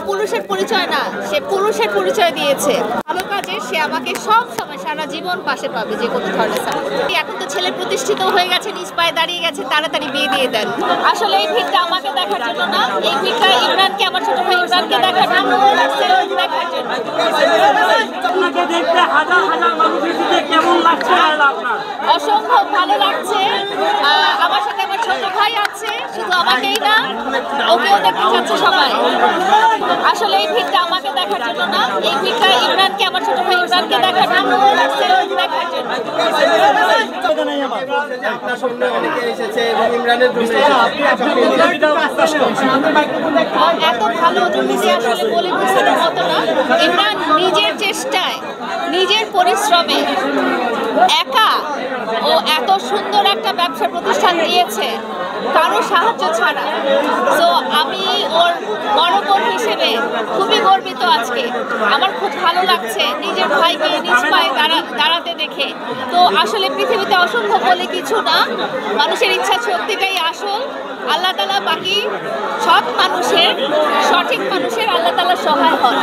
পুরুষের পরিচয় না, সে পুরুষের পরিচয় দিয়েছে। ভালো কাজে সে আমাকে সব সময় সারা জীবন পাশে পাবে, যে কোনো ধরনের সাপোর্ট। এখন তো ছেলে প্রতিষ্ঠিত হয়ে গেছে, নিজ পায়ে দাঁড়িয়ে গেছে, তাড়াতাড়ি বিয়ে দিয়ে দেন। আসলে এই ভিড়টা আমাকে দেখার জন্য না, এই ভিড়টা ইমরানকে, আমার ছোট ভাই ইমরানকে দেখার জন্য দেখার জন্য। অসম্ভব ভালো লাগছে। আমার সাথে আমার ছোট ভাই আছে, শুধু আমাকেই না, ওকেও দেখতে চাচ্ছে সবাই। আসলে এই ভিড়টা আমাকে দেখার জন্য না, এই ভিড়টা ইমরানকে, আমার ছোট ভাই ইমরানকে দেখার জন্য দেখার জন্য। এত ভালো তুমি যে আসলে বলে বোঝানোর মতো না। ইমরান নিজের চেষ্টায়, নিজের পরিশ্রমে একা ও এত সুন্দর একটা ব্যবসা প্রতিষ্ঠান দিয়েছে, কারো সাহায্য ছাড়া। তো আমি ওর বড় বোন হিসেবে খুবই গর্বিত আজকে। আমার খুব ভালো লাগছে নিজের ভাইকে নিজ পায়ে দাঁড়াতে দেখে। তো আসলে পৃথিবীতে অসম্ভব বলে কিছু না, মানুষের ইচ্ছা শক্তিটাই আসল। আল্লাহ তাআলা বাকি সৎ মানুষের, সঠিক মানুষের আল্লাহ তাআলা সহায় হন।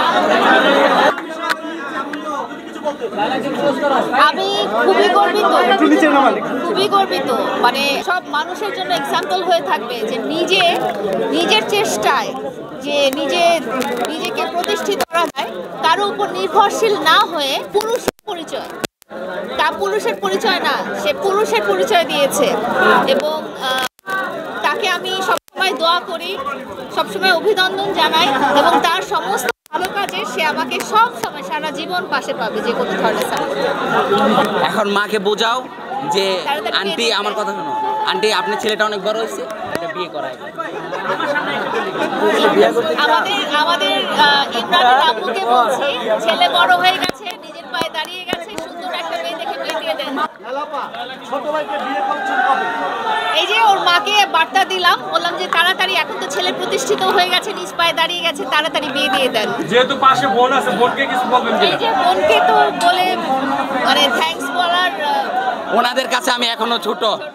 আমি খুবই গর্বিত, মানে সব মানুষের জন্য এক্সাম্পল হয়ে থাকবে যে নিজের চেষ্টায় যে নিজেকে প্রতিষ্ঠিত করা যায়, কারো উপর নির্ভরশীল না হয়ে পুরুষের পরিচয়। তা পুরুষের পরিচয় না, সে পুরুষের পরিচয় দিয়েছে। এবং তাকে আমি সবসময় দোয়া করি, সবসময় অভিনন্দন জানাই, এবং তার সমস্ত ভালো কাজে সে আমাকে সব সময় সারা জীবন পাশে পাবে, যে কোনো ধরনের সাপোর্ট। এখন মাকে বোঝাও যে আন্টি, আমার কথা শোনো আন্টি, আপনার ছেলেটা অনেক বড় হয়েছে, বিয়ে করায়। আমাদের ইমরানের আব্বুকে বলছি, ছেলে বড় হয়ে গেছে, নিজের পায়ে দাঁড়িয়ে গেছে, সুন্দর একটা মেয়ে দেখে বিয়ে দিয়ে দেন। এই যে ওর মাকে বার্তা দিলাম, বললাম যে তাড়াতাড়ি, এখন তো ছেলে প্রতিষ্ঠিত হয়ে গেছে, নিজ পায়ে দাঁড়িয়ে গেছে, তাড়াতাড়ি বিয়ে দিয়ে দেন। যেহেতু পাশে বোন আছে, বোনকে কিছু বলবেন? এই যে বোনকে তো বলে, মানে থ্যাঙ্কস বলার, ওনাদের কাছে আমি এখনো ছোট।